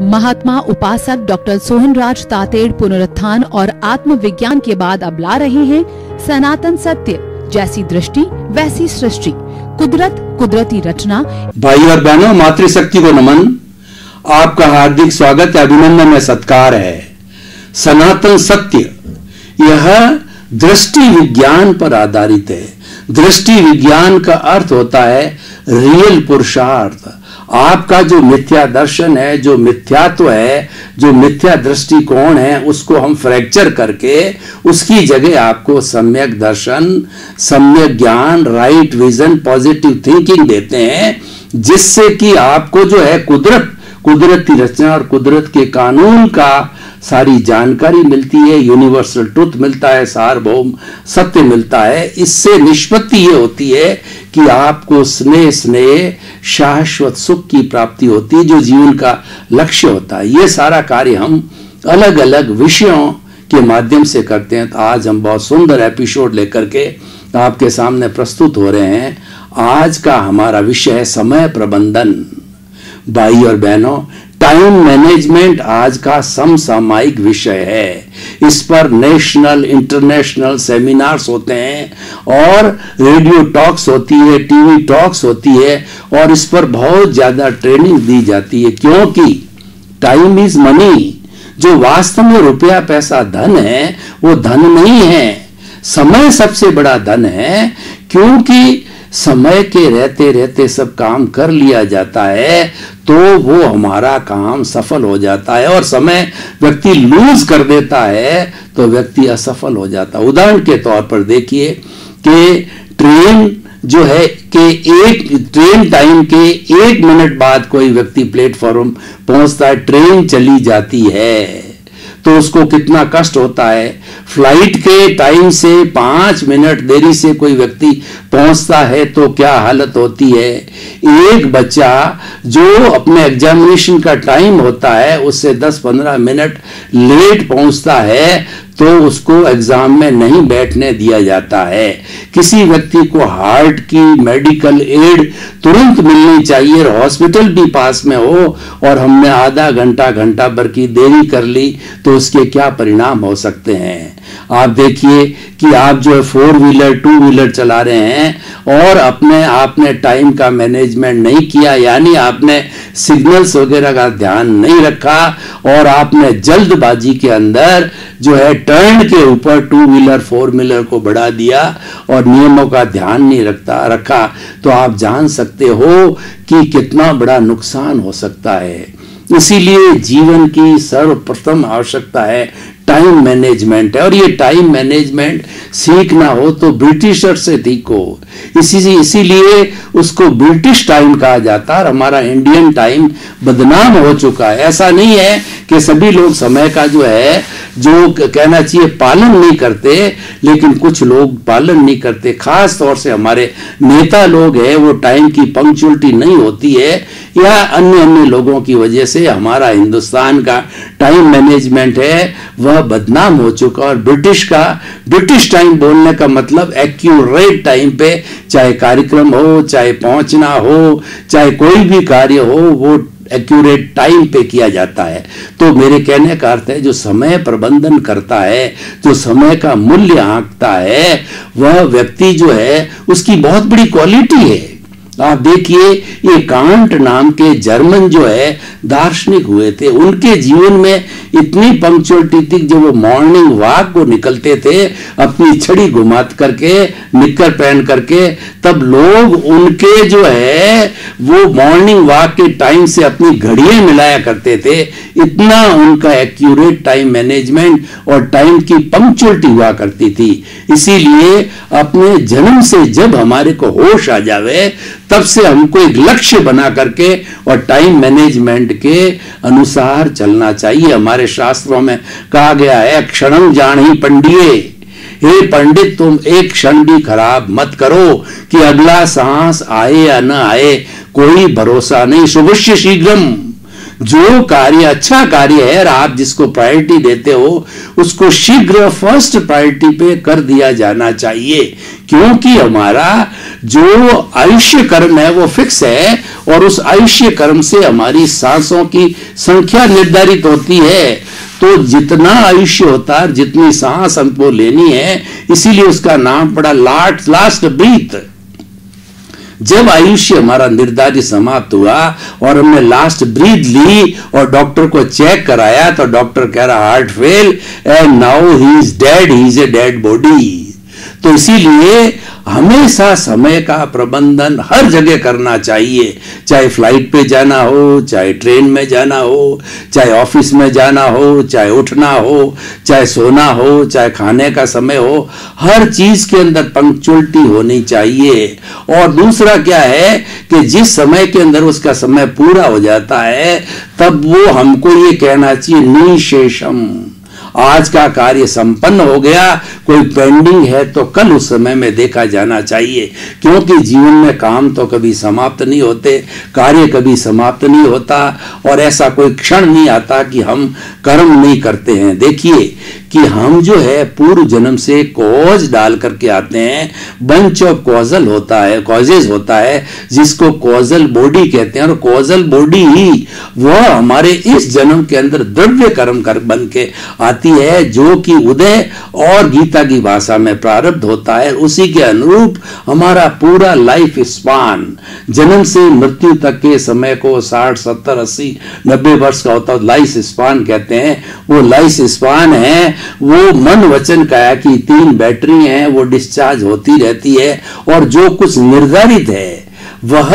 महात्मा उपासक डॉक्टर सोहनराज तातेड़ पुनरुत्थान और आत्मविज्ञान के बाद अब ला रहे हैं सनातन सत्य, जैसी दृष्टि वैसी सृष्टि, कुदरत कुदरती रचना। भाई और बहनों, मातृशक्ति को नमन। आपका हार्दिक स्वागत है, अभिनंदन है, सत्कार है। सनातन सत्य यह दृष्टि विज्ञान पर आधारित है। दृष्टि विज्ञान का अर्थ होता है रियल पुरुषार्थ। आपका जो मिथ्या दर्शन है, जो मिथ्यात्व है, जो मिथ्या दृष्टिकोण है, उसको हम फ्रैक्चर करके उसकी जगह आपको सम्यक दर्शन, सम्यक ज्ञान, राइट विजन, पॉजिटिव थिंकिंग देते हैं, जिससे कि आपको जो है कुदरती रचना और कुदरत के कानून का सारी जानकारी मिलती है, यूनिवर्सल ट्रुथ मिलता है, सार्वभौम सत्य मिलता है। इससे निष्पत्ति ये होती है कि आपको स्नेह शाश्वत सुख की प्राप्ति होती है, जो जीवन का लक्ष्य होता है। ये सारा कार्य हम अलग अलग विषयों के माध्यम से करते हैं। तो आज हम बहुत सुंदर एपिसोड लेकर के आपके सामने प्रस्तुत हो रहे हैं। आज का हमारा विषय है समय प्रबंधन। भाई और बहनों, टाइम मैनेजमेंट आज का समसामयिक विषय है। इस पर नेशनल इंटरनेशनल सेमिनार्स होते हैं और रेडियो टॉक्स होती है, टीवी टॉक्स होती है और इस पर बहुत ज्यादा ट्रेनिंग दी जाती है, क्योंकि टाइम इज मनी। जो वास्तव में रुपया पैसा धन है, वो धन नहीं है। समय सबसे बड़ा धन है, क्योंकि समय के रहते रहते सब काम कर लिया जाता है तो वो हमारा काम सफल हो जाता है, और समय व्यक्ति लूज कर देता है तो व्यक्ति असफल हो जाता है। उदाहरण के तौर पर देखिए कि ट्रेन जो है कि एक ट्रेन टाइम के 1 मिनट बाद कोई व्यक्ति प्लेटफॉर्म पहुंचता है, ट्रेन चली जाती है तो उसको कितना कष्ट होता है। फ्लाइट के टाइम से 5 मिनट देरी से कोई व्यक्ति पहुंचता है तो क्या हालत होती है। एक बच्चा जो अपने एग्जामिनेशन का टाइम होता है उससे 10-15 मिनट लेट पहुंचता है तो उसको एग्जाम में नहीं बैठने दिया जाता है। किसी व्यक्ति को हार्ट की मेडिकल एड तुरंत मिलनी चाहिए और हॉस्पिटल भी पास में हो और हमने आधा घंटा भर की देरी कर ली तो उसके क्या परिणाम हो सकते हैं। आप देखिए कि आप जो है 4 व्हीलर 2 व्हीलर चला रहे हैं और आपने टाइम का मैनेजमेंट नहीं किया, यानी आपने सिग्नल्स वगैरह का ध्यान नहीं रखा और आपने जल्दबाजी के अंदर जो है टर्न के ऊपर 2 व्हीलर 4 व्हीलर को बढ़ा दिया और नियमों का ध्यान नहीं रखा तो आप जान सकते हो कि कितना बड़ा नुकसान हो सकता है। इसीलिए जीवन की सर्वप्रथम आवश्यकता है टाइम मैनेजमेंट है, और ये टाइम मैनेजमेंट सीखना हो तो ब्रिटिशर से सीखो। इसीलिए उसको ब्रिटिश टाइम कहा जाता है और हमारा इंडियन टाइम बदनाम हो चुका है। ऐसा नहीं है कि सभी लोग समय का जो है जो कहना चाहिए पालन नहीं करते, लेकिन कुछ लोग पालन नहीं करते। खास तौर से हमारे नेता लोग हैं, वो टाइम की पंक्चुअलिटी नहीं होती है या अन्य लोगों की वजह से हमारा हिंदुस्तान का टाइम मैनेजमेंट है वह बदनाम हो चुका। और ब्रिटिश टाइम बोलने का मतलब एक्यूरेट टाइम पे, चाहे कार्यक्रम हो, चाहे पहुंचना हो, चाहे कोई भी कार्य हो, वो एक्यूरेट टाइम पे किया जाता है। तो मेरे कहने का अर्थ है जो समय प्रबंधन करता है, जो समय का मूल्य आंकता है, वह व्यक्ति जो है उसकी बहुत बड़ी क्वालिटी है। आप देखिए ये कांट नाम के जर्मन जो है दार्शनिक हुए थे, उनके जीवन में इतनी पंक्चुअलिटी थी। जब वो मॉर्निंग वॉक को निकलते थे अपनी छड़ी घुमा करके, निक्कर पहन करके, तब लोग उनके जो है वो मॉर्निंग वॉक के टाइम से अपनी घड़ियां मिलाया करते थे। इतना उनका एक्यूरेट टाइम मैनेजमेंट और टाइम की पंक्चुअलिटी हुआ करती थी। इसीलिए अपने जन्म से जब हमारे को होश आ जावे तब से हमको एक लक्ष्य बना करके और टाइम मैनेजमेंट के अनुसार चलना चाहिए। हमारे शास्त्रों में कहा गया है क्षणम जान ही पंडिये, हे पंडित तुम एक क्षण भी खराब मत करो कि अगला सांस आए या न आए कोई भरोसा नहीं। शुभस्य शीघ्रम, जो कार्य अच्छा कार्य है और आप जिसको प्रायोरिटी देते हो उसको शीघ्र फर्स्ट प्रायोरिटी पे कर दिया जाना चाहिए, क्योंकि हमारा जो आयुष्य कर्म है वो फिक्स है और उस आयुष्य कर्म से हमारी सांसों की संख्या निर्धारित होती है। तो जितना आयुष्य होता है, जितनी सांस हमको लेनी है, इसीलिए उसका नाम पड़ा लास्ट ब्रीथ। जब आयुष्य हमारा निर्धारित समाप्त हुआ और हमने लास्ट ब्रीथ ली और डॉक्टर को चेक कराया तो डॉक्टर कह रहा heart fail and now he is dead, he is a dead body. तो इसीलिए हमेशा समय का प्रबंधन हर जगह करना चाहिए, चाहे फ्लाइट पे जाना हो, चाहे ट्रेन में जाना हो, चाहे ऑफिस में जाना हो, चाहे उठना हो, चाहे सोना हो, चाहे खाने का समय हो, हर चीज के अंदर पंक्चुअलिटी होनी चाहिए। और दूसरा क्या है कि जिस समय के अंदर उसका समय पूरा हो जाता है तब वो हमको ये कहना चाहिए निशेषम, आज का कार्य संपन्न हो गया, कोई पेंडिंग है तो कल उस समय में देखा जाना चाहिए, क्योंकि जीवन में काम तो कभी समाप्त नहीं होते, कार्य कभी समाप्त नहीं होता और ऐसा कोई क्षण नहीं आता कि हम कर्म नहीं करते हैं। देखिए कि हम जो है पूर्व जन्म से कॉज डाल करके आते हैं, बंच ऑफ कॉजल होता है, कॉजेज होता है, जिसको कॉजल बॉडी कहते हैं और कॉजल बॉडी ही वह हमारे इस जन्म के अंदर द्रव्य कर्म कर बन के आती है, जो कि उदय और गीता की भाषा में प्रारब्ध होता है। उसी के अनुरूप हमारा पूरा लाइफ स्पान जन्म से मृत्यु तक के समय को 60, 70, 80, 90 वर्ष का होता है, लाइफ स्पान कहते हैं। वो लाइफ स्पान है, वो मन वचन काया की 3 बैटरी हैं, वो डिस्चार्ज होती रहती है और जो कुछ निर्धारित है वह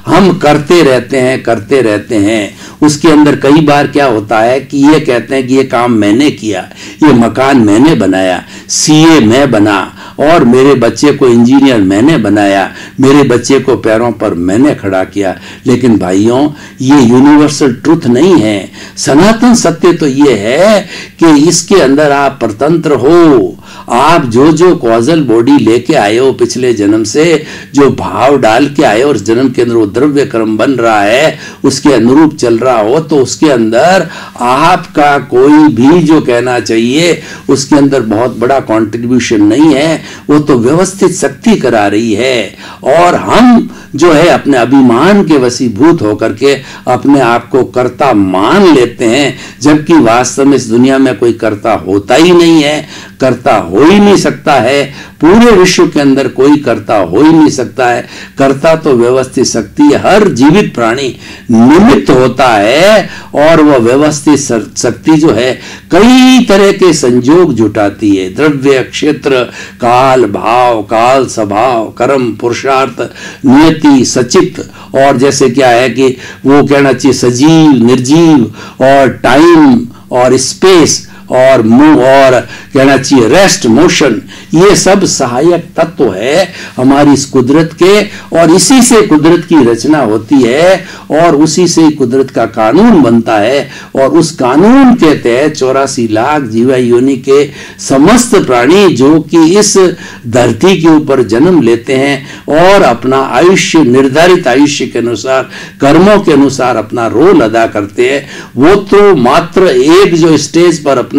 हम करते रहते हैं। उसके अंदर कई बार क्या होता है कि ये कहते हैं कि ये काम मैंने किया, ये मकान मैंने बनाया, सीए मैं बना और मेरे बच्चे को इंजीनियर मैंने बनाया, मेरे बच्चे को पैरों पर मैंने खड़ा किया। लेकिन भाइयों, ये यूनिवर्सल ट्रुथ नहीं है। सनातन सत्य तो ये है कि इसके अंदर आप स्वतंत्र हो। आप जो जो कॉजल बॉडी लेके आए हो पिछले जन्म से, जो भाव डाल के आए और जन्म के अंदर वो द्रव्य कर्म बन रहा है, उसके अनुरूप चल रहा हो, तो उसके अंदर आपका कोई भी जो कहना चाहिए उसके अंदर बहुत बड़ा कंट्रीब्यूशन नहीं है। वो तो व्यवस्थित शक्ति करा रही है और हम जो है अपने अभिमान के वशीभूत होकर के अपने आप को कर्ता मान लेते हैं, जबकि वास्तव में इस दुनिया में कोई कर्ता होता ही नहीं है, कर्ता हो ही नहीं सकता है। पूरे विश्व के अंदर कोई कर्ता हो ही नहीं सकता है। कर्ता तो व्यवस्थित शक्ति, हर जीवित प्राणी निमित्त होता है और वह व्यवस्थित शक्ति जो है कई तरह के संयोग जुटाती है। द्रव्य, क्षेत्र, काल, भाव, काल, स्वभाव, कर्म, पुरुषार्थ, नियति, सचित और जैसे क्या है कि वो कहना चाहिए सजीव, निर्जीव और टाइम और स्पेस और मूव और कहना चाहिए रेस्ट, मोशन, ये सब सहायक तत्व है हमारी इस कुदरत के और इसी से कुदरत की रचना होती है और उसी से कुदरत का कानून बनता है और उस कानून के तहत 84 लाख जीवा योनि के समस्त प्राणी जो कि इस धरती के ऊपर जन्म लेते हैं और अपना आयुष्य, निर्धारित आयुष्य के अनुसार, कर्मों के अनुसार अपना रोल अदा करते हैं। वो तो मात्र एक जो स्टेज पर अपना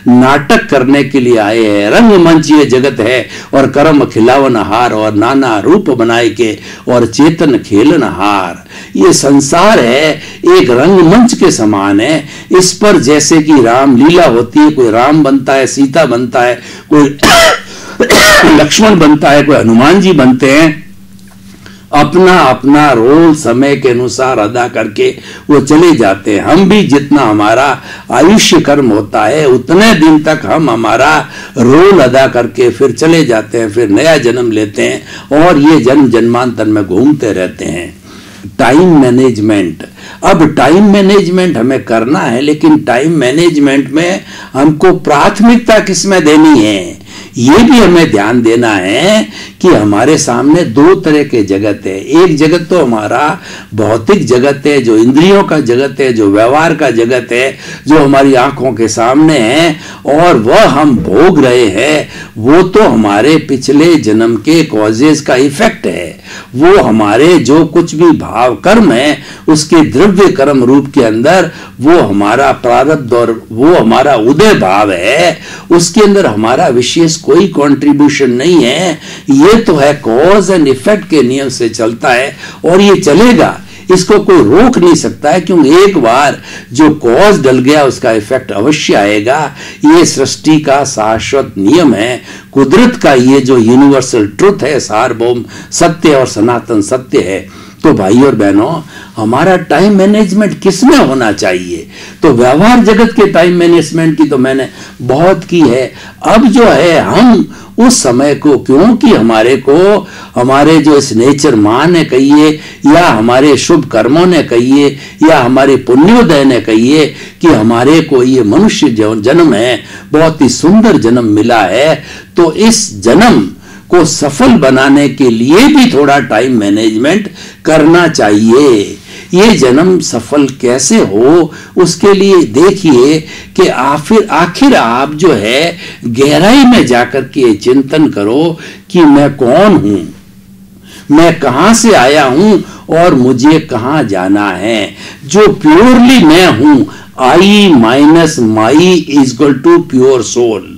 नाटक करने के लिए आए हैं। रंगमंच ये जगत है और कर्म खिलावन हार और नाना रूप बनाए के और चेतन खेलन हार। ये संसार है एक रंगमंच के समान है। इस पर जैसे कि रामलीला होती है, कोई राम बनता है, सीता बनता है, कोई लक्ष्मण बनता है, कोई हनुमान जी बनते हैं, अपना अपना रोल समय के अनुसार अदा करके वो चले जाते हैं। हम भी जितना हमारा आयुष्य कर्म होता है उतने दिन तक हम हमारा रोल अदा करके फिर चले जाते हैं, फिर नया जन्म लेते हैं और ये जन्म जन्मांतर में घूमते रहते हैं। टाइम मैनेजमेंट, अब टाइम मैनेजमेंट हमें करना है, लेकिन टाइम मैनेजमेंट में हमको प्राथमिकता किसमें देनी है ये भी हमें ध्यान देना है कि हमारे सामने दो तरह के जगत है। एक जगत तो हमारा भौतिक जगत है, जो इंद्रियों का जगत है, जो व्यवहार का जगत है, जो हमारी आंखों के सामने है और वह हम भोग रहे हैं। वो तो हमारे पिछले जन्म के कॉजेज का इफेक्ट है। वो हमारे जो कुछ भी भाव कर्म है उसके द्रव्य कर्म रूप के अंदर वो हमारा प्रारब्ध और वो हमारा उदय भाव है। उसके अंदर हमारा विशेष कोई कंट्रीब्यूशन नहीं है। ये तो है कॉज एंड इफेक्ट के नियम से चलता है और ये चलेगा, इसको कोई रोक नहीं सकता है, क्योंकि एक बार जो कॉज डल गया उसका इफेक्ट अवश्य आएगा। ये सृष्टि का शाश्वत नियम है, कुदरत का ये जो यूनिवर्सल ट्रुथ है, सार्वभौम सत्य और सनातन सत्य है। तो भाई और बहनों, हमारा टाइम मैनेजमेंट किसमें होना चाहिए? तो व्यवहार जगत के टाइम मैनेजमेंट की तो मैंने बहुत की है। अब जो है हम उस समय को, क्योंकि हमारे जो इस नेचर माँ ने कहिए या हमारे शुभ कर्मों ने कहिए या हमारे पुण्योदय ने कहिए कि हमारे को ये मनुष्य जन्म है, बहुत ही सुंदर जन्म मिला है। तो इस जन्म को सफल बनाने के लिए भी थोड़ा टाइम मैनेजमेंट करना चाहिए। ये जन्म सफल कैसे हो, उसके लिए देखिए कि आखिर आप जो है गहराई में जाकर के चिंतन करो कि मैं कौन हूं, मैं कहां से आया हूं और मुझे कहां जाना है। जो प्योरली मैं हूं, I minus my is equal to pure soul.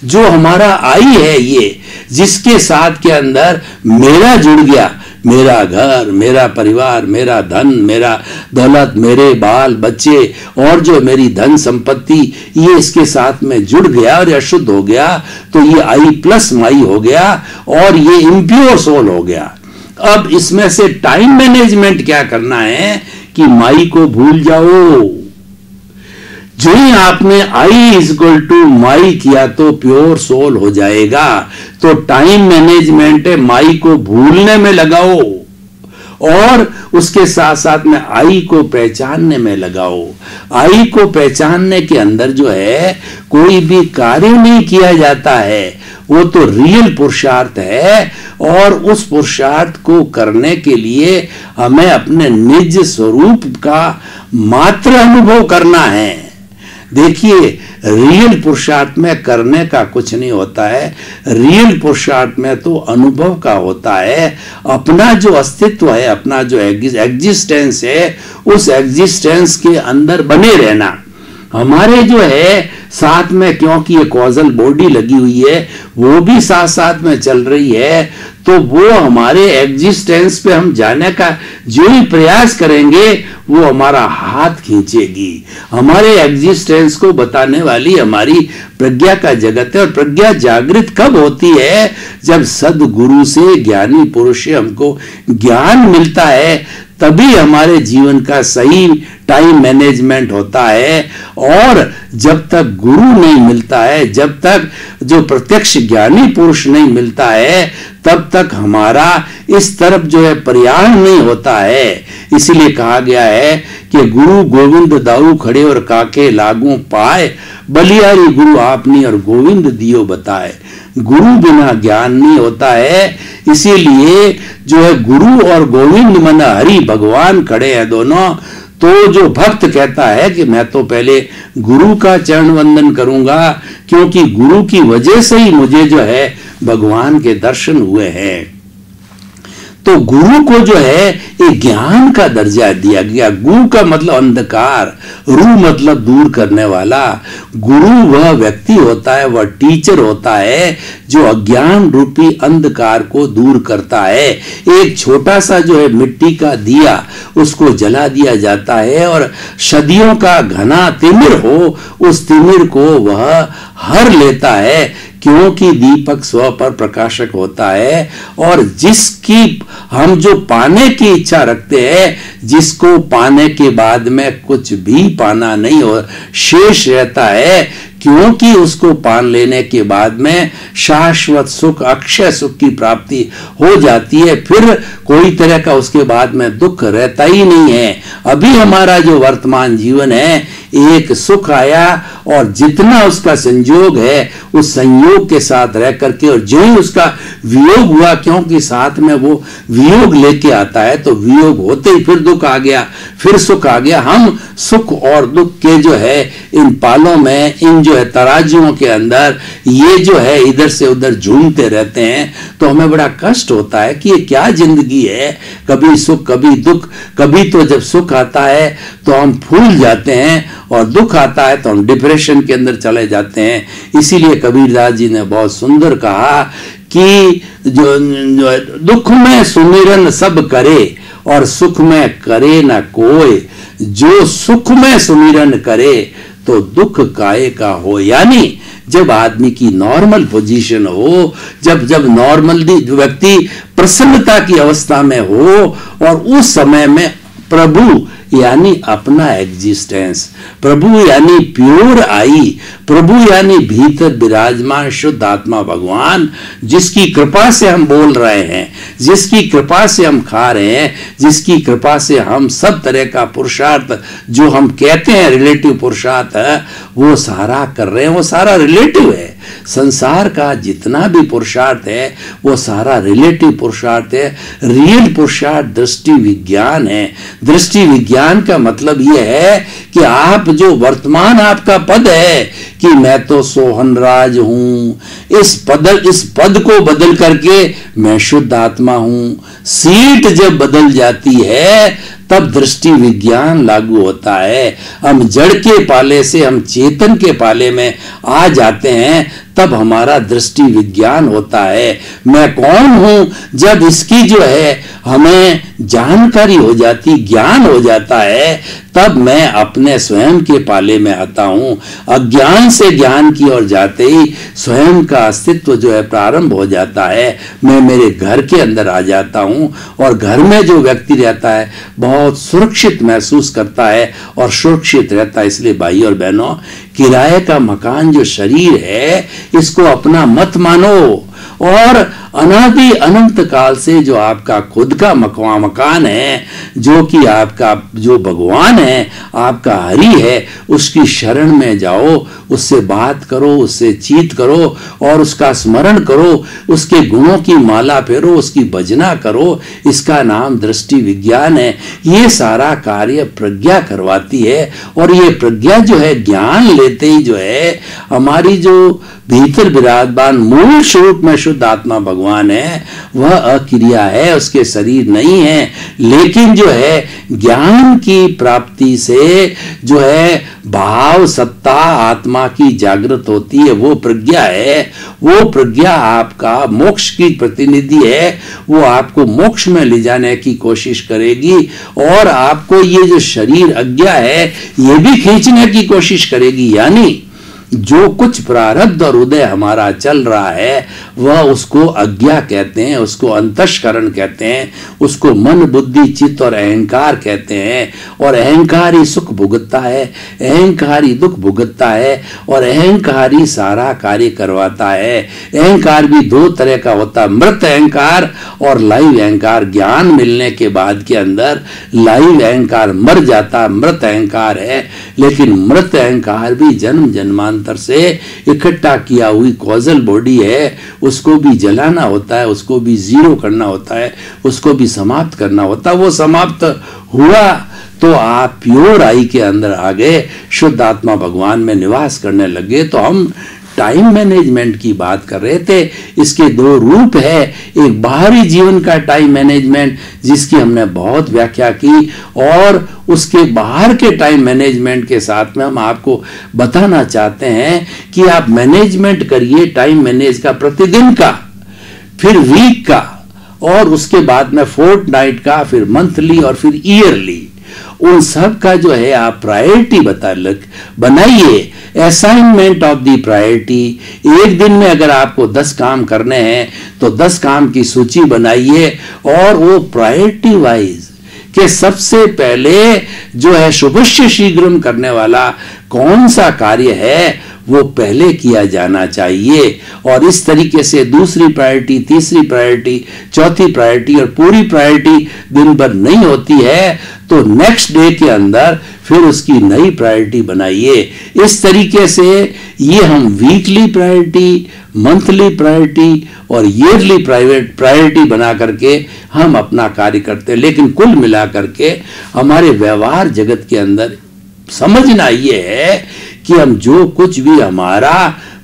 जो हमारा आई है, ये जिसके साथ के अंदर मेरा जुड़ गया, मेरा घर, मेरा परिवार, मेरा धन, मेरा दौलत, मेरे बाल बच्चे और जो मेरी धन संपत्ति, ये इसके साथ में जुड़ गया और अशुद्ध हो गया, तो ये आई प्लस माई हो गया और ये इम्प्योर सोल हो गया। अब इसमें से टाइम मैनेजमेंट क्या करना है कि माई को भूल जाओ। जो ही आपने I is equal to my किया तो प्योर सोल हो जाएगा। तो टाइम मैनेजमेंट है, माई को भूलने में लगाओ और उसके साथ साथ में आई को पहचानने में लगाओ। आई को पहचानने के अंदर जो है कोई भी कार्य नहीं किया जाता है, वो तो रियल पुरुषार्थ है और उस पुरुषार्थ को करने के लिए हमें अपने निज स्वरूप का मात्र अनुभव करना है। देखिए, रियल पुरुषार्थ में करने का कुछ नहीं होता है, रियल पुरुषार्थ में तो अनुभव का होता है। अपना जो अस्तित्व है, अपना जो एग्जिस्टेंस है, उस एग्जिस्टेंस के अंदर बने रहना। हमारे जो है साथ में, क्योंकि ये कॉजल बॉडी लगी हुई है, वो भी साथ साथ में चल रही है, तो वो हमारे एग्जिस्टेंस पे हम जाने का जो ही प्रयास करेंगे वो हमारा हाथ खींचेगी। हमारे एग्जिस्टेंस को बताने वाली हमारी प्रज्ञा का जगत है। और प्रज्ञा जागृत कब होती है? जब सदगुरु से, ज्ञानी पुरुष से हमको ज्ञान मिलता है, तभी हमारे जीवन का सही टाइम मैनेजमेंट होता है। और जब तक गुरु नहीं मिलता है, जब तक जो प्रत्यक्ष ज्ञानी पुरुष नहीं मिलता है, तब तक हमारा इस तरफ जो है प्रयाण नहीं होता है। इसीलिए कहा गया है कि गुरु गोविंद दाऊ खड़े और काके लागू पाए, बलियारी गुरु आपनी और गोविंद दियो बताए। गुरु बिना ज्ञान नहीं होता है। इसीलिए जो है गुरु और गोविंद मन हरि भगवान खड़े हैं दोनों। तो जो भक्त कहता है कि मैं तो पहले गुरु का चरण वंदन करूंगा, क्योंकि गुरु की वजह से ही मुझे जो है भगवान के दर्शन हुए हैं। तो गुरु को जो है एक ज्ञान का दर्जा दिया गया। गुरु का मतलब अंधकार, रू मतलब दूर करने वाला। गुरु वह व्यक्ति होता है, वह टीचर होता है जो अज्ञान रूपी अंधकार को दूर करता है। एक छोटा सा जो है मिट्टी का दिया, उसको जला दिया जाता है और सदियों का घना तिमिर हो, उस तिमिर को वह हर लेता है, क्योंकि दीपक स्व पर प्रकाशक होता है। और जिसकी हम जो पाने की इच्छा रखते हैं, जिसको पाने के बाद में कुछ भी पाना नहीं हो शेष रहता है, क्योंकि उसको पान लेने के बाद में शाश्वत सुख, अक्षय सुख की प्राप्ति हो जाती है। फिर कोई तरह का उसके बाद में दुख रहता ही नहीं है। अभी हमारा जो वर्तमान जीवन है, एक सुख आया और जितना उसका संयोग है उस संयोग के साथ रह करके, और जो ही उसका वियोग हुआ, क्योंकि साथ में वो वियोग लेके आता है, तो वियोग होते ही फिर दुख आ गया, फिर सुख आ गया। हम सुख और दुख के जो है इन पालों में, इन जो है तराजुओं के अंदर ये जो है इधर से उधर झूमते रहते हैं, तो हमें बड़ा कष्ट होता है कि ये क्या जिंदगी है, कभी सुख कभी दुख। कभी तो जब सुख आता है तो हम फूल जाते हैं, और दुख आता है तो हम डिप्रेशन के अंदर चले जाते हैं। इसीलिए कबीरदास जी ने बहुत सुंदर कहा कि जो दुख में सुमिरन सब करे और सुख में करे न कोई, जो सुख में सुमिरन करे तो दुख काहे का हो। यानी जब आदमी की नॉर्मल पोजीशन हो, जब नॉर्मल व्यक्ति प्रसन्नता की अवस्था में हो, और उस समय में प्रभु यानी अपना एग्जिस्टेंस, प्रभु यानी प्योर आई, प्रभु यानी भीतर विराजमान शुद्ध आत्मा भगवान, जिसकी कृपा से हम बोल रहे हैं, जिसकी कृपा से हम खा रहे हैं, जिसकी कृपा से हम सब तरह का पुरुषार्थ जो हम कहते हैं रिलेटिव पुरुषार्थ है, वो सारा कर रहे हैं। वो सारा रिलेटिव है। संसार का जितना भी पुरुषार्थ है वो सारा रिलेटिव पुरुषार्थ है। रियल पुरुषार्थ दृष्टि विज्ञान है। दृष्टि विज्ञान का मतलब यह है कि आप जो वर्तमान आपका पद है कि मैं तो सोहनराज हूं, इस पद को बदल करके मैं शुद्ध आत्मा हूं। सीट जब बदल जाती है तब दृष्टि विज्ञान लागू होता है। हम जड़ के पाले से हम चेतन के पाले में आ जाते हैं, तब हमारा दृष्टि विज्ञान होता है। मैं कौन हूं, जब इसकी जो है हमें जानकारी हो जाती, ज्ञान हो जाता है, तब मैं अपने स्वयं के पाले में आता हूं। अज्ञान से ज्ञान की ओर जाते ही स्वयं का अस्तित्व जो है प्रारंभ हो जाता है। मैं मेरे घर के अंदर आ जाता हूं, और घर में जो व्यक्ति रहता है बहुत सुरक्षित महसूस करता है और सुरक्षित रहता है। इसलिए भाई और बहनों, किराए का मकान जो शरीर है इसको अपना मत मानो, और अनादि अनंत काल से जो आपका खुद का मकान है, जो कि आपका जो भगवान है, आपका हरि है, उसकी शरण में जाओ, उससे बात करो, उससे चीत करो और उसका स्मरण करो, उसके गुणों की माला फेरो, उसकी भजना करो। इसका नाम दृष्टि विज्ञान है। ये सारा कार्य प्रज्ञा करवाती है, और ये प्रज्ञा जो है ज्ञान लेते ही जो है हमारी जो भीतर विराजमान मूल स्वरूप में शुद्ध आत्मा भगवान है, वह अक्रिया है, उसके शरीर नहीं है। लेकिन जो है ज्ञान की प्राप्ति से जो है भाव सत्ता आत्मा की जागृत होती है, वो प्रज्ञा है। वो प्रज्ञा आपका मोक्ष की प्रतिनिधि है। वो आपको मोक्ष में ले जाने की कोशिश करेगी, और आपको ये जो शरीर अज्ञा है ये भी खींचने की कोशिश करेगी। यानी जो कुछ प्रारब्ध और उदय हमारा चल रहा है वह उसको अज्ञा कहते हैं, उसको अंतःकरण कहते हैं, उसको मन बुद्धि चित्त और अहंकार कहते हैं। और अहंकार ही सुख भुगतता है, अहंकार ही दुख भुगतता है, और अहंकार ही सारा कार्य करवाता है। अहंकार भी दो तरह का होता है, मृत अहंकार और लाइव अहंकार। ज्ञान मिलने के बाद के अंदर लाइव अहंकार मर जाता, मृत अहंकार है। लेकिन मृत अहंकार भी जन्म जन्मांतर से इकट्ठा किया हुई कॉजल बॉडी है, उसको भी जलाना होता है, उसको भी जीरो करना होता है, उसको भी समाप्त करना होता है। वो समाप्त हुआ तो आप प्योर आई के अंदर आ गए, शुद्ध आत्मा भगवान में निवास करने लगे। तो हम टाइम मैनेजमेंट की बात कर रहे थे। इसके दो रूप है, एक बाहरी जीवन का टाइम मैनेजमेंट जिसकी हमने बहुत व्याख्या की, और उसके बाहर के टाइम मैनेजमेंट के साथ में हम आपको बताना चाहते हैं कि आप मैनेजमेंट करिए टाइम मैनेज का, प्रतिदिन का, फिर वीक का, और उसके बाद में फोर्टनाइट का, फिर मंथली और फिर ईयरली। उन सब का जो है आप प्रायोरिटी बनाइए, असाइनमेंट ऑफ द प्रायोरिटी। एक दिन में अगर आपको 10 काम करने हैं तो 10 काम की सूची बनाइए, और वो प्रायोरिटी वाइज कि सबसे पहले जो है शुभस्य शीघ्रम करने वाला कौन सा कार्य है वो पहले किया जाना चाहिए। और इस तरीके से दूसरी प्रायोरिटी, तीसरी प्रायोरिटी, चौथी प्रायोरिटी और पूरी प्रायोरिटी दिन भर नहीं होती है तो नेक्स्ट डे के अंदर फिर उसकी नई प्रायोरिटी बनाइए। इस तरीके से ये हम वीकली प्रायोरिटी, मंथली प्रायोरिटी और ईयरली प्रायोरिटी बना करके हम अपना कार्य करते हैं। लेकिन कुल मिलाकर के हमारे व्यवहार जगत के अंदर समझना ये है कि हम जो कुछ भी हमारा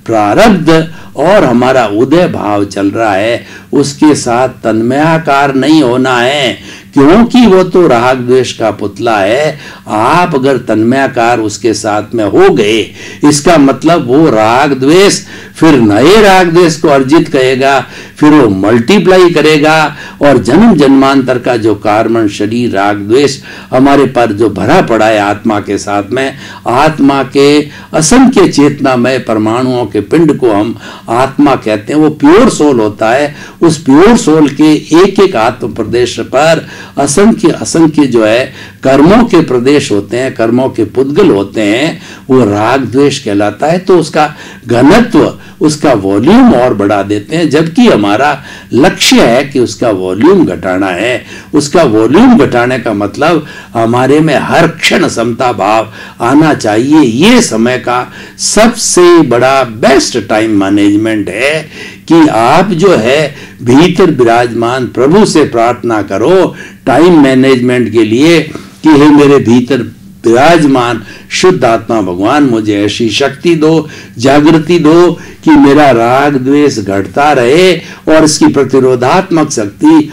प्रारब्ध और हमारा उदय भाव चल रहा है उसके साथ तन्मयाकार नहीं होना है, क्योंकि वो तो राग द्वेष का पुतला है। आप अगर तन्मयाकार उसके साथ में हो गए, इसका मतलब वो राग द्वेष फिर नए राग द्वेष को अर्जित करेगा, फिर वो मल्टीप्लाई करेगा और जन्म जन्मांतर का जो कार्बन शरीर राग द्वेष हमारे पर जो भरा पड़ा है आत्मा के साथ में, आत्मा के असंख्य चेतनामय परमाणुओं के पिंड को हम आत्मा कहते हैं। वो प्योर सोल होता है। उस प्योर सोल के एक एक आत्म प्रदेश पर असंख्य असंख्य जो है कर्मों के प्रदेश होते हैं, कर्मों के पुद्गल होते हैं, वो राग द्वेष कहलाता है। तो उसका घनत्व, उसका वॉल्यूम और बढ़ा देते हैं, जबकि हमारा लक्ष्य है कि उसका वॉल्यूम घटाना है। उसका वॉल्यूम घटाने का मतलब हमारे में हर क्षण समता भाव आना चाहिए। ये समय का सबसे बड़ा बेस्ट टाइम मैनेजमेंट है कि आप जो है भीतर विराजमान प्रभु से प्रार्थना करो टाइम मैनेजमेंट के लिए कि हे मेरे भीतर विराजमान शुद्ध आत्मा भगवान, मुझे ऐसी शक्ति दो, जागृति दो कि मेरा राग द्वेष घटता रहे और इसकी प्रतिरोधात्मक शक्ति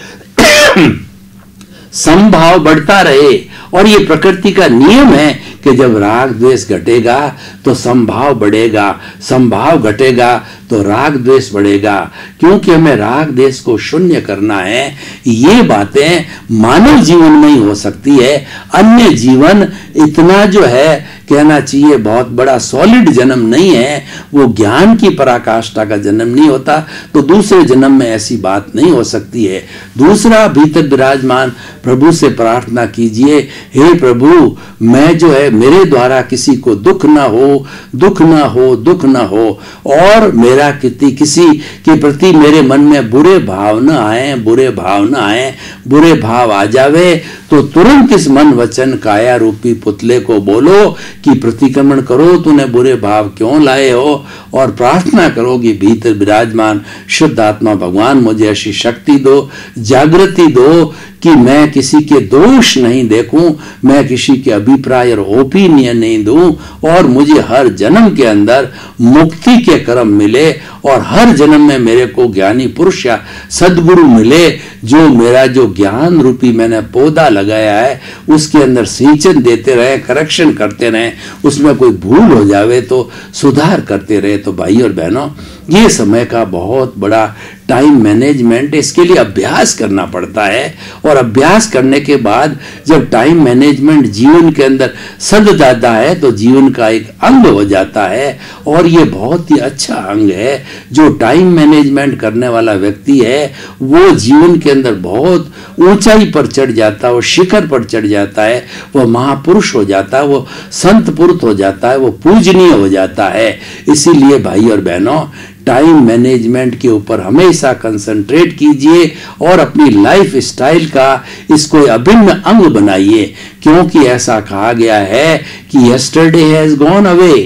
संभाव बढ़ता रहे। और ये प्रकृति का नियम है कि जब राग द्वेष घटेगा तो संभाव बढ़ेगा, संभाव घटेगा तो राग द्वेष बढ़ेगा, क्योंकि हमें राग द्वेष को शून्य करना है। ये बातें मानव जीवन में ही हो सकती है। अन्य जीवन इतना जो है कहना चाहिए बहुत बड़ा सॉलिड जन्म नहीं है, वो ज्ञान की पराकाष्ठा का जन्म नहीं होता, तो दूसरे जन्म में ऐसी बात नहीं हो सकती है। दूसरा, भीतर विराजमान प्रभु से प्रार्थना कीजिए, हे प्रभु मैं जो है मेरे द्वारा किसी को दुख ना हो, दुख ना हो, दुख ना हो, और मेरा किसी के प्रति मेरे मन में बुरे भाव न आए, बुरे भाव न आए। बुरे भाव आ जावे तो तुरंत इस मन वचन काया रूपी पुतले को बोलो कि प्रतिक्रमण करो, तूने बुरे भाव क्यों लाए हो, और प्रार्थना करो कि भीतर विराजमान शुद्ध आत्मा भगवान मुझे ऐसी शक्ति दो, जागृति दो कि मैं किसी के दोष नहीं देखूं, मैं किसी के अभिप्राय और ओपिनियन नहीं दूं, और मुझे हर जन्म के अंदर मुक्ति के कर्म मिले और हर जन्म में मेरे को ज्ञानी पुरुष या सद्गुरु मिले जो मेरा जो ज्ञान रूपी मैंने पौधा लगाया है उसके अंदर सिंचन देते रहे, करेक्शन करते रहे, उसमें कोई भूल हो जावे तो सुधार करते रहे। तो भाई और बहनों, ये समय का बहुत बड़ा टाइम मैनेजमेंट, इसके लिए अभ्यास करना पड़ता है। और अभ्यास करने के बाद जब टाइम मैनेजमेंट जीवन के अंदर सद जाता है तो जीवन का एक अंग हो जाता है, और ये बहुत ही अच्छा अंग है। जो टाइम मैनेजमेंट करने वाला व्यक्ति है वो जीवन के अंदर बहुत ऊंचाई पर चढ़ जाता है, वो शिखर पर चढ़ जाता है, वो महापुरुष हो जाता है, वो संत पुरुष हो जाता है, वो पूजनीय हो जाता है। इसीलिए भाई और बहनों, टाइम मैनेजमेंट के ऊपर हमेशा कंसंट्रेट कीजिए और अपनी लाइफ स्टाइल का इसको अभिन्न अंग बनाइए, क्योंकि ऐसा कहा गया है कि yesterday has gone away,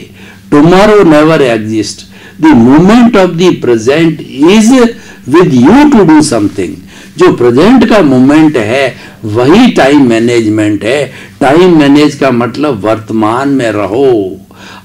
tomorrow never exist, the moment of the present is with you to do something. जो प्रेजेंट का मोमेंट है वही टाइम मैनेजमेंट है। टाइम मैनेज का मतलब वर्तमान में रहो।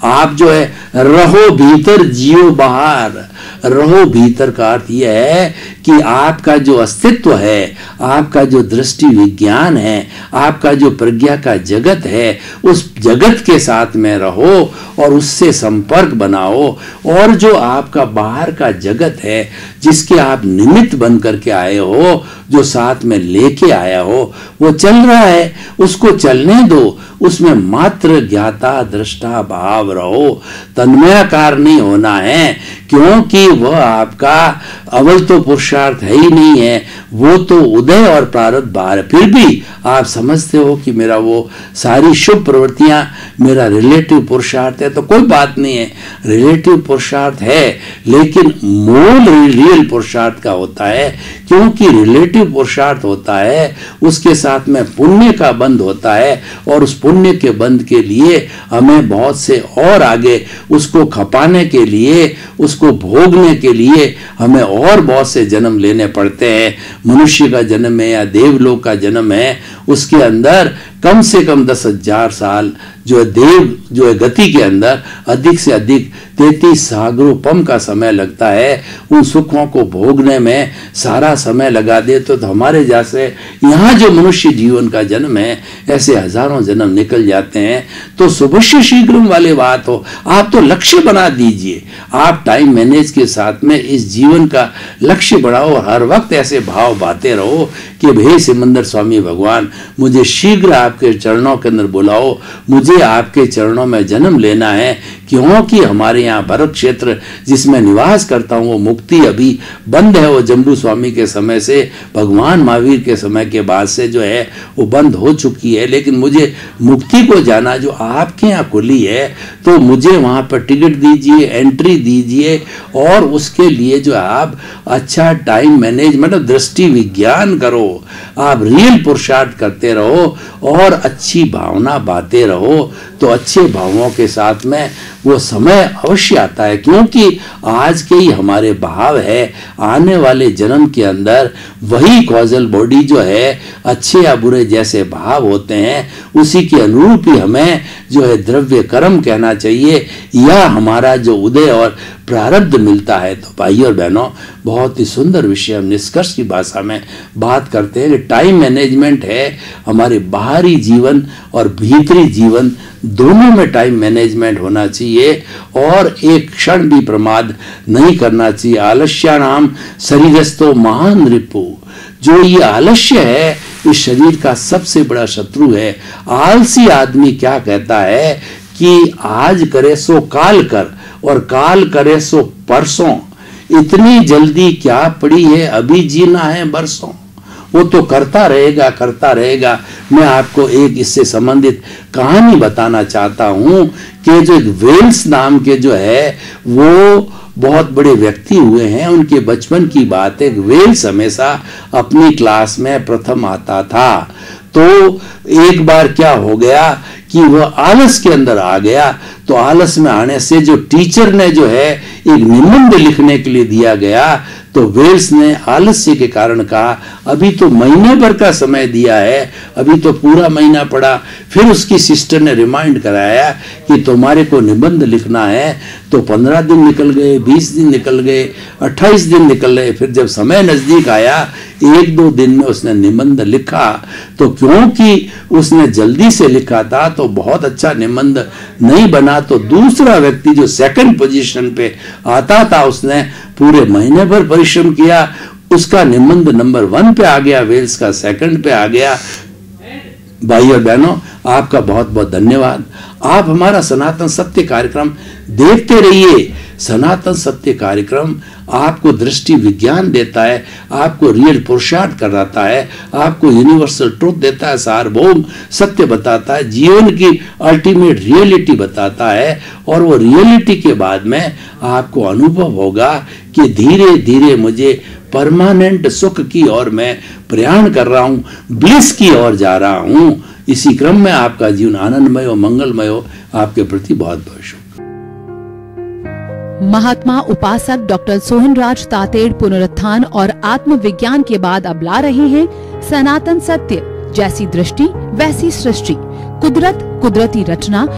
आप जो है रहो भीतर, जियो बाहर। रहो भीतर का अर्थ यह है कि आपका जो अस्तित्व है, आपका जो दृष्टि विज्ञान है, आपका जो प्रज्ञा का जगत है, उस जगत के साथ में रहो और उससे संपर्क बनाओ। और जो आपका बाहर का जगत है जिसके आप निमित्त बन करके आए हो, जो साथ में लेके आया हो, वो चल रहा है, उसको चलने दो, उसमें मात्र ज्ञाता दृष्टा भाव रहो। तन्मयाकार नहीं होना है, क्योंकि वह आपका अव्वल तो पुरुषार्थ है ही नहीं है, वो तो उदय और प्रारब्ध बाहर है। फिर भी आप समझते हो कि मेरा वो सारी शुभ प्रवृत्तियां मेरा रिलेटिव पुरुषार्थ है, तो कोई बात नहीं है, रिलेटिव पुरुषार्थ है, लेकिन मूल रियल पुरुषार्थ का होता है, क्योंकि रिलेटिव पुरुषार्थ होता है उसके साथ में पुण्य का बंध होता है, और उस पुण्य के बंध के लिए हमें बहुत से और आगे उसको खपाने के लिए, उसको भोगने के लिए हमें और बहुत से जन्म लेने पड़ते हैं। मनुष्य का जन्म है या देवलोक का जन्म है, उसके अंदर कम से कम 10,000 साल जो है देव जो है गति के अंदर अधिक से अधिक 33 सागरोपम का समय लगता है। उन सुखों को भोगने में सारा समय लगा दे तो हमारे जैसे यहाँ जो मनुष्य जीवन का जन्म है, ऐसे हजारों जन्म निकल जाते हैं। तो सुभश्य शीघ्रम वाली बात हो, आप तो लक्ष्य बना दीजिए, आप टाइम मैनेज के साथ में इस जीवन का लक्ष्य बढ़ाओ, हर वक्त ऐसे भाव बाते रहो कि हे सिमंदर स्वामी भगवान, मुझे शीघ्र आपके चरणों के अंदर बुलाओ, मुझे आपके चरणों में जन्म लेना है, क्योंकि हमारे यहाँ भरत क्षेत्र जिसमें निवास करता हूँ वो मुक्ति अभी बंद है। वो जम्बू स्वामी के समय से, भगवान महावीर के समय के बाद से जो है वो बंद हो चुकी है, लेकिन मुझे मुक्ति को जाना जो आपके यहाँ खुली है, तो मुझे वहाँ पर टिकट दीजिए, एंट्री दीजिए, और उसके लिए जो आप अच्छा टाइम मैनेज मतलब दृष्टि विज्ञान करो, आप रियल पुरुषार्थ करते रहो और अच्छी भावना बाते रहो, तो अच्छे भावों के साथ में वो समय अवश्य आता है। क्योंकि आज के ही हमारे भाव है, आने वाले जन्म के अंदर वही कॉजल बॉडी जो है, अच्छे या बुरे जैसे भाव होते हैं उसी के अनुरूप ही हमें जो है द्रव्य कर्म कहना चाहिए, या हमारा जो उदय और प्रारब्ध मिलता है। तो भाई और बहनों, बहुत ही सुंदर विषय हम निष्कर्ष की भाषा में बात करते हैं कि टाइम मैनेजमेंट है, हमारे बाहरी जीवन और भीतरी जीवन दोनों में टाइम मैनेजमेंट होना चाहिए, और एक क्षण भी प्रमाद नहीं करना चाहिए। आलस्यानाम शरीरस्थो महान रिपु, जो ये आलस्य है इस शरीर का सबसे बड़ा शत्रु है। आलसी आदमी क्या कहता है कि आज करे सो काल कर, और काल करे सो परसों, इतनी जल्दी क्या पड़ी है, अभी जीना है बरसों। वो तो करता रहेगा। मैं आपको एक इससे संबंधित कहानी बताना चाहता हूं कि जो वेल्स नाम के जो है वो बहुत बड़े व्यक्ति हुए हैं। उनके बचपन की बात है, वेल्स हमेशा अपनी क्लास में प्रथम आता था। तो एक बार क्या हो गया कि वह आलस के अंदर आ गया, तो आलस में आने से जो टीचर ने जो है एक निबंध लिखने के लिए दिया गया, तो वेल्स ने आलस्य के कारण कहा अभी तो महीने भर का समय दिया है, अभी तो पूरा महीना पड़ा। फिर उसकी सिस्टर ने रिमाइंड कराया कि तुम्हारे को निबंध लिखना है। तो 15 दिन निकल गए, 20 दिन निकल गए, 28 दिन निकल गए। फिर जब समय नजदीक आया, 1-2 दिन में उसने निबंध लिखा। तो क्योंकि उसने जल्दी से लिखा था तो बहुत अच्छा निबंध नहीं बना, तो दूसरा व्यक्ति जो सेकंड पोजीशन पे आता था, उसने पूरे महीने भर परिश्रम किया, उसका निबंध नंबर 1 पे आ गया, वेल्स का सेकंड पे आ गया। भाई और बहनों, आपका बहुत बहुत धन्यवाद। आप हमारा सनातन सत्य कार्यक्रम देखते रहिए। सनातन सत्य कार्यक्रम आपको दृष्टि विज्ञान देता है, आपको रियल पुरुषार्थ कराता है, आपको यूनिवर्सल ट्रूथ देता है, सार्वभौम सत्य बताता है, जीवन की अल्टीमेट रियलिटी बताता है। और वो रियलिटी के बाद में आपको अनुभव होगा कि धीरे धीरे मुझे परमानेंट सुख की ओर मैं प्रयाण कर रहा हूं, ब्लिस की ओर जा रहा हूं। इसी क्रम में आपका जीवन आनंदमय और मंगलमय हो। आपके प्रति बहुत बहुत शुभ। महात्मा उपासक डॉक्टर सोहनराज तातेड़ पुनरुत्थान और आत्मविज्ञान के बाद अब ला रहे हैं सनातन सत्य, जैसी दृष्टि वैसी सृष्टि, कुदरत कुदरती रचना।